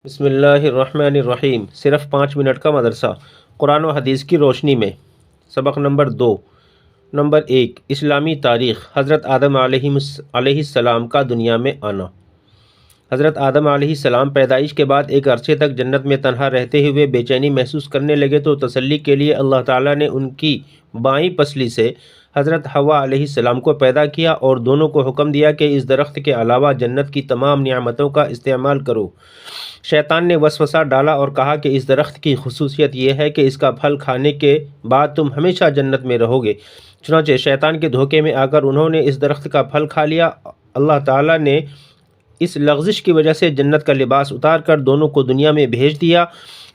بسم اللہ الرحمن الرحیم۔ صرف 5 منٹ کا مدرسہ قرآن و حدیث کی روشنی میں۔ سبق نمبر 2۔ نمبر 1، اسلامی تاریخ۔ حضرت آدم علیہ السلام کا دنیا میں آنا۔ حضرت آدم علیہ السلام پیدائش کے بعد ایک عرصے تک جنت میں تنہا رہتے ہوئے بے چینی محسوس کرنے لگے تو تسلی کے لیے اللہ تعالیٰ نے ان کی بائیں پسلی سے حضرت حوا علیہ السلام کو پیدا کیا اور دونوں کو حکم دیا کہ اس درخت کے علاوہ جنت کی تمام نعمتوں کا استعمال کرو۔ شیطان نے وسوسہ ڈالا اور کہا کہ اس درخت کی خصوصیت یہ ہے کہ اس کا پھل کھانے کے بعد تم ہمیشہ جنت میں رہو گے۔ چنانچہ شیطان کے دھوکے میں آ کر انہوں نے اس درخت کا پھل کھا لیا۔ اللہ تعالیٰ نے اس لغزش کی وجہ سے جنت کا لباس اتار کر دونوں کو دنیا میں بھیج دیا۔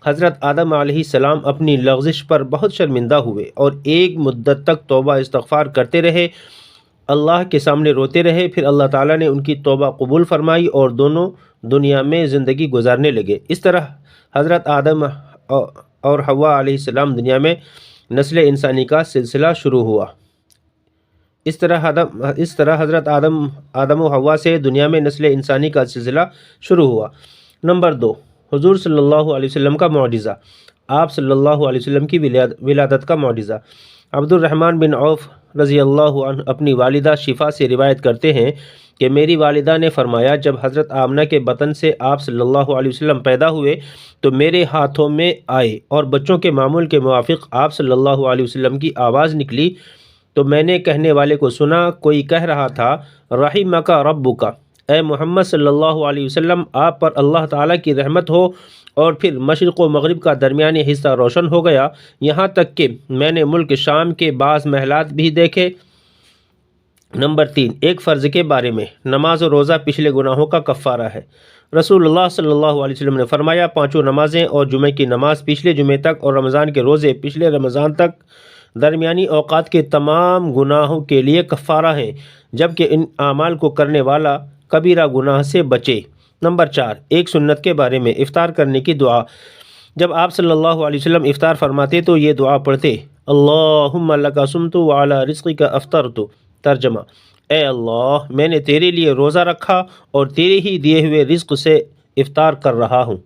حضرت آدم علیہ السلام اپنی لغزش پر بہت شرمندہ ہوئے اور ایک مدت تک توبہ استغفار کرتے رہے، اللہ کے سامنے روتے رہے۔ پھر اللہ تعالیٰ نے ان کی توبہ قبول فرمائی اور دونوں دنیا میں زندگی گزارنے لگے۔ اس طرح حضرت آدم اور حوا علیہ السلام دنیا میں نسل انسانی کا سلسلہ شروع ہوا۔ اس طرح حضرت آدم و حوا سے دنیا میں نسل انسانی کا سلسلہ شروع ہوا۔ نمبر 2، حضور صلی اللہ علیہ وسلم کا معجزہ۔ آپ صلی اللہ علیہ وسلم کی ولادت کا معجزہ۔ عبد الرحمن بن عوف رضی اللہ عنہ اپنی والدہ شفا سے روایت کرتے ہیں کہ میری والدہ نے فرمایا، جب حضرت آمنہ کے بطن سے آپ صلی اللہ علیہ وسلم پیدا ہوئے تو میرے ہاتھوں میں آئے اور بچوں کے معمول کے موافق آپ صلی اللہ علیہ وسلم کی آواز نکلی تو میں نے کہنے والے کو سنا، کوئی کہہ رہا تھا رحمک ربک، اے محمد صلی اللہ علیہ وسلم آپ پر اللہ تعالیٰ کی رحمت ہو، اور پھر مشرق و مغرب کا درمیانی حصہ روشن ہو گیا، یہاں تک کہ میں نے ملک شام کے بعض محلات بھی دیکھے۔ نمبر 3، ایک فرض کے بارے میں۔ نماز و روزہ پچھلے گناہوں کا کفارہ ہے۔ رسول اللہ صلی اللہ علیہ وسلم نے فرمایا، 5 نمازیں اور جمعہ کی نماز پچھلے جمعے تک اور رمضان کے روزے پچھلے رمضان تک درمیانی اوقات کے تمام گناہوں کے لیے کفارہ ہیں، جبکہ ان اعمال کو کرنے والا کبیرہ گناہ سے بچے۔ نمبر 4، ایک سنت کے بارے میں۔ افطار کرنے کی دعا۔ جب آپ صلی اللہ علیہ وسلم افطار فرماتے تو یہ دعا پڑھتے، اللہم لک صمت وعلی رزقک افطرت۔ ترجمہ، اے اللہ میں نے تیرے لیے روزہ رکھا اور تیرے ہی دیے ہوئے رزق سے افطار کر رہا ہوں۔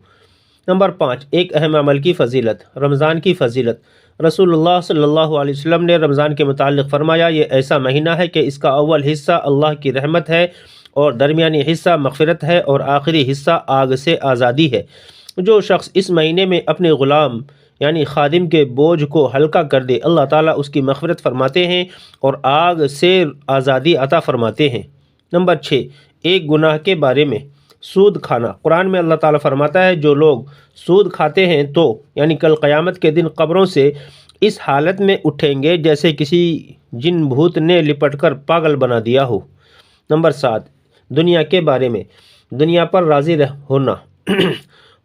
نمبر 5، ایک اہم عمل کی فضیلت۔ رمضان کی فضیلت۔ رسول اللہ صلی اللہ علیہ وسلم نے رمضان کے متعلق فرمایا، یہ ایسا مہینہ ہے کہ اس کا اول حصہ اللہ کی رحمت ہے اور درمیانی حصہ مغفرت ہے اور آخری حصہ آگ سے آزادی ہے۔ جو شخص اس مہینے میں اپنے غلام یعنی خادم کے بوجھ کو ہلکا کر دے، اللہ تعالیٰ اس کی مغفرت فرماتے ہیں اور آگ سے آزادی عطا فرماتے ہیں۔ نمبر 6، ایک گناہ کے بارے میں۔ سود کھانا۔ قرآن میں اللہ تعالیٰ فرماتا ہے، جو لوگ سود کھاتے ہیں تو یعنی کل قیامت کے دن قبروں سے اس حالت میں اٹھیں گے جیسے کسی جن بھوت نے لپٹ کر پاگل بنا دیا ہو۔ نمبر 7، دنیا کے بارے میں۔ دنیا پر راضی ہونا۔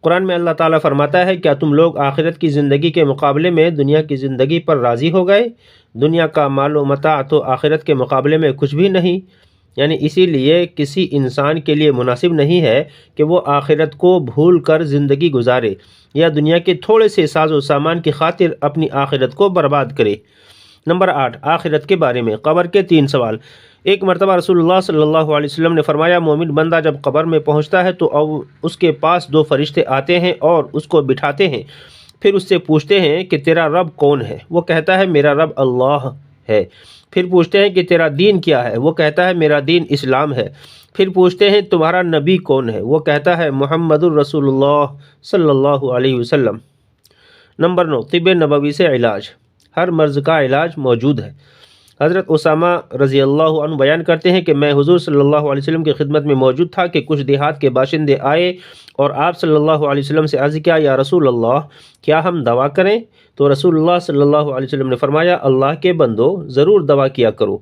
قرآن میں اللہ تعالیٰ فرماتا ہے، کیا تم لوگ آخرت کی زندگی کے مقابلے میں دنیا کی زندگی پر راضی ہو گئے؟ دنیا کا مال و متاع تو آخرت کے مقابلے میں کچھ بھی نہیں، یعنی اسی لیے کسی انسان کے لیے مناسب نہیں ہے کہ وہ آخرت کو بھول کر زندگی گزارے یا دنیا کے تھوڑے سے ساز و سامان کی خاطر اپنی آخرت کو برباد کرے۔ نمبر 8، آخرت کے بارے میں۔ قبر کے 3 سوال۔ ایک مرتبہ رسول اللہ صلی اللہ علیہ وسلم نے فرمایا، مومن بندہ جب قبر میں پہنچتا ہے تو اس کے پاس 2 فرشتے آتے ہیں اور اس کو بٹھاتے ہیں، پھر اس سے پوچھتے ہیں کہ تیرا رب کون ہے؟ وہ کہتا ہے میرا رب اللہ ہے۔ پھر پوچھتے ہیں کہ تیرا دین کیا ہے؟ وہ کہتا ہے میرا دین اسلام ہے۔ پھر پوچھتے ہیں تمہارا نبی کون ہے؟ وہ کہتا ہے محمد الرسول اللہ صلی اللہ علیہ وسلم۔ نمبر 9، طب نبوی سے علاج۔ ہر مرض کا علاج موجود ہے۔ حضرت اسامہ رضی اللہ عنہ بیان کرتے ہیں کہ میں حضور صلی اللہ علیہ وسلم کی خدمت میں موجود تھا کہ کچھ دیہات کے باشندے آئے اور آپ صلی اللہ علیہ وسلم سے عرض کیا، یا رسول اللہ کیا ہم دوا کریں؟ تو رسول اللہ صلی اللہ علیہ وسلم نے فرمایا، اللہ کے بندو ضرور دوا کیا کرو،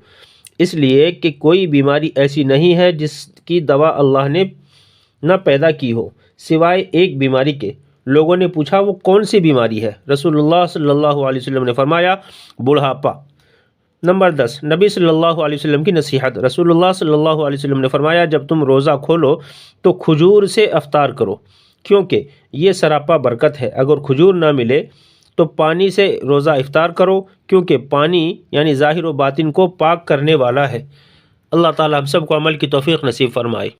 اس لیے کہ کوئی بیماری ایسی نہیں ہے جس کی دوا اللہ نے نہ پیدا کی ہو سوائے ایک بیماری کے۔ لوگوں نے پوچھا، وہ کون سی بیماری ہے؟ رسول اللہ صلی اللہ علیہ وسلم نے فرمایا، بڑھاپا۔ نمبر 10، نبی صلی اللہ علیہ وسلم کی نصیحت۔ رسول اللہ صلی اللہ علیہ وسلم نے فرمایا، جب تم روزہ کھولو تو کھجور سے افطار کرو، کیونکہ یہ سراپا برکت ہے۔ اگر کھجور نہ ملے تو پانی سے روزہ افطار کرو، کیونکہ پانی یعنی ظاہر و باطن کو پاک کرنے والا ہے۔ اللہ تعالیٰ ہم سب کو عمل کی توفیق نصیب فرمائے۔